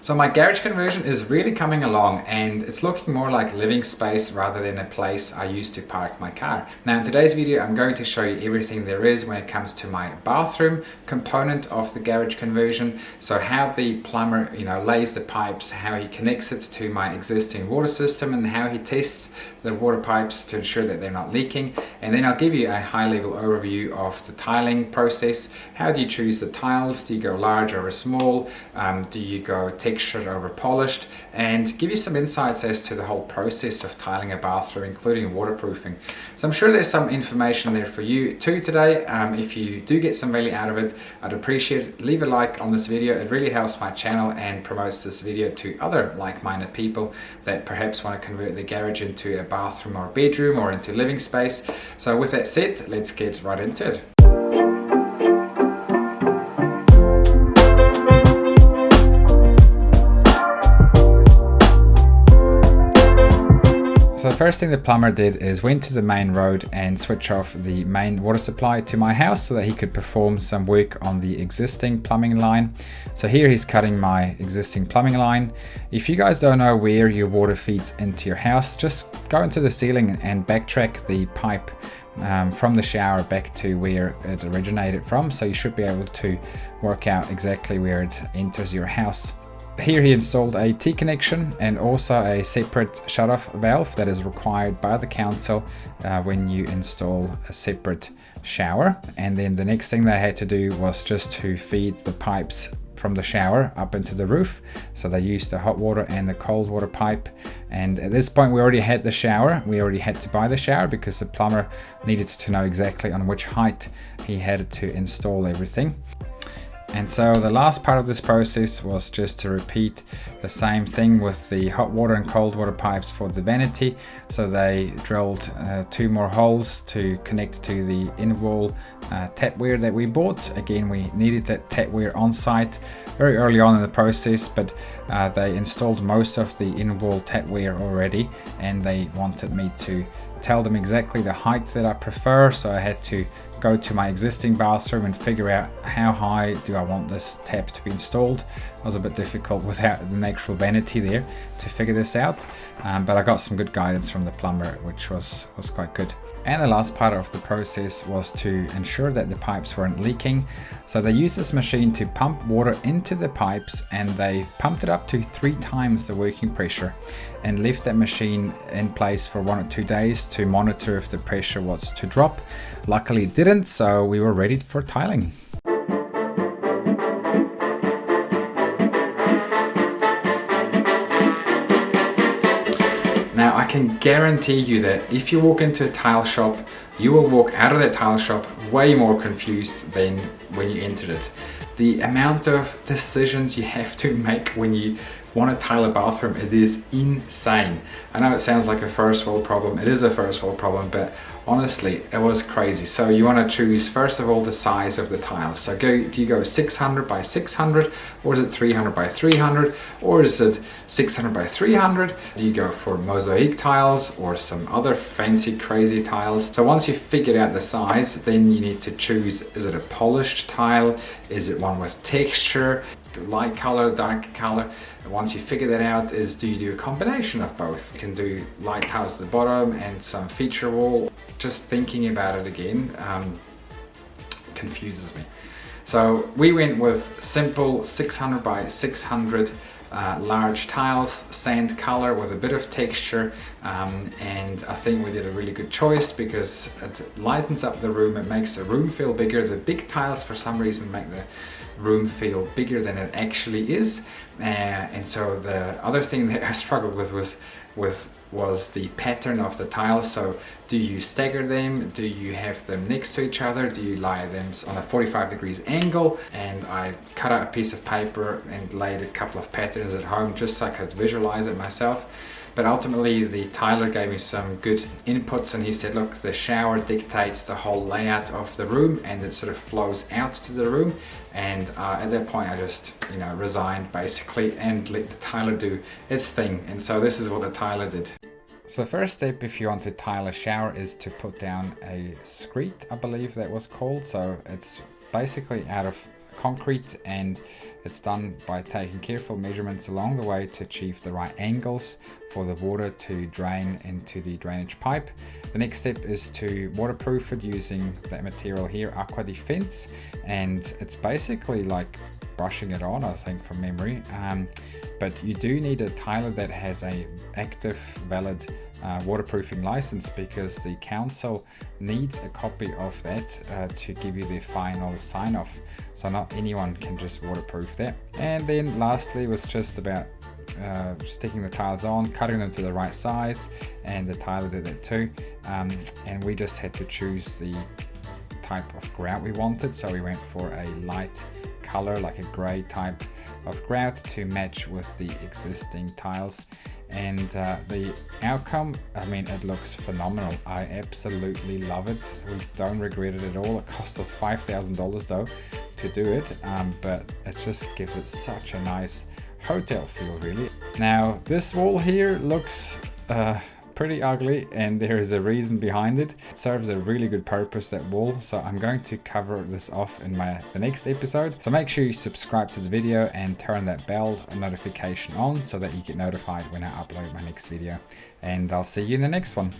So my garage conversion is really coming along, and it's looking more like living space rather than a place I used to park my car. Now in today's video I'm going to show you everything there is when it comes to my bathroom component of the garage conversion. So how the plumber lays the pipes, how he connects it to my existing water system, and how he tests the water pipes to ensure that they're not leaking. And then I'll give you a high level overview of the tiling process. How do you choose the tiles? Do you go large over small? Do you go textured over polished? And give you some insights as to the whole process of tiling a bathroom, including waterproofing. So I'm sure there's some information there for you too today. If you do get some value out of it, I'd appreciate it. Leave a like on this video. It really helps my channel and promotes this video to other like-minded people that perhaps want to convert their garage into a bathroom or bedroom or into living space. So with that said, let's get right into it. So the first thing the plumber did is went to the main road and switch off the main water supply to my house so that he could perform some work on the existing plumbing line. So here he's cutting my existing plumbing line. If you guys don't know where your water feeds into your house, just go into the ceiling and backtrack the pipe from the shower back to where it originated from. So you should be able to work out exactly where it enters your house. Here he installed a T-connection and also a separate shut-off valve that is required by the council when you install a separate shower. And then the next thing they had to do was just to feed the pipes from the shower up into the roof. So they used the hot water and the cold water pipe. And at this point we already had the shower. We already had to buy the shower because the plumber needed to know exactly on which height he had to install everything. And so the last part of this process was just to repeat the same thing with the hot water and cold water pipes for the vanity. So they drilled 2 more holes to connect to the in-wall tapware that we bought. Again, we needed that tapware on site very early on in the process, but they installed most of the in-wall tapware already, and they wanted me to tell them exactly the height that I prefer. So I had to go to my existing bathroom and figure out how high do I want this tap to be installed. It was a bit difficult without an actual vanity there to figure this out, but I got some good guidance from the plumber, which was quite good. And the last part of the process was to ensure that the pipes weren't leaking. So they used this machine to pump water into the pipes, and they pumped it up to 3 times the working pressure and left that machine in place for 1 or 2 days to monitor if the pressure was to drop. Luckily it didn't, so we were ready for tiling. Now I can guarantee you that if you walk into a tile shop, you will walk out of that tile shop way more confused than when you entered it. The amount of decisions you have to make when you want to tile a bathroom, it is insane. I know it sounds like a first world problem. It is a first world problem, but honestly, it was crazy. So you want to choose, first of all, the size of the tiles. So do you go 600 by 600, or is it 300 by 300, or is it 600 by 300? Do you go for mosaic tiles or some other fancy crazy tiles? So once you've figured out the size, then you need to choose, is it a polished tile? Is it one with texture? Light color, dark color. And once you figure that out, do you do a combination of both? You can do light tiles at the bottom and some feature wall. Just thinking about it again confuses me. So we went with simple 600 by 600 large tiles, sand color with a bit of texture, and I think we did a really good choice because it lightens up the room. It makes the room feel bigger. The big tiles for some reason make the room feel bigger than it actually is, and so the other thing that I struggled with was the pattern of the tiles. So do you stagger them? Do you have them next to each other? Do you lie them on a 45 degrees angle? And I cut out a piece of paper and laid a couple of patterns at home just so I could visualize it myself. But ultimately the tiler gave me some good inputs, and he said, look, the shower dictates the whole layout of the room and it sort of flows out to the room. And at that point I just resigned basically and let the tiler do its thing. And so this is what the tiler did. So the first step if you want to tile a shower is to put down a screed, I believe that was called. So it's basically out of concrete, and it's done by taking careful measurements along the way to achieve the right angles for the water to drain into the drainage pipe. The next step is to waterproof it using that material here, Aqua Defense, and it's basically like brushing it on, I think, from memory. But you do need a tiler that has a active, valid waterproofing license, because the council needs a copy of that to give you the final sign-off. So not anyone can just waterproof that. And then lastly was just about sticking the tiles on, cutting them to the right size, and the tiler did that too. And we just had to choose the type of grout we wanted, so we went for a light color, like a gray type of grout, to match with the existing tiles. And the outcome, I mean, it looks phenomenal. I absolutely love it. We don't regret it at all. It cost us $5,000 though to do it, but it just gives it such a nice hotel feel, really. Now this wall here looks pretty ugly, and there is a reason behind it. It serves a really good purpose, that wall, so I'm going to cover this off in the next episode. So make sure you subscribe to the video and turn that bell notification on so that you get notified when I upload my next video, and I'll see you in the next one.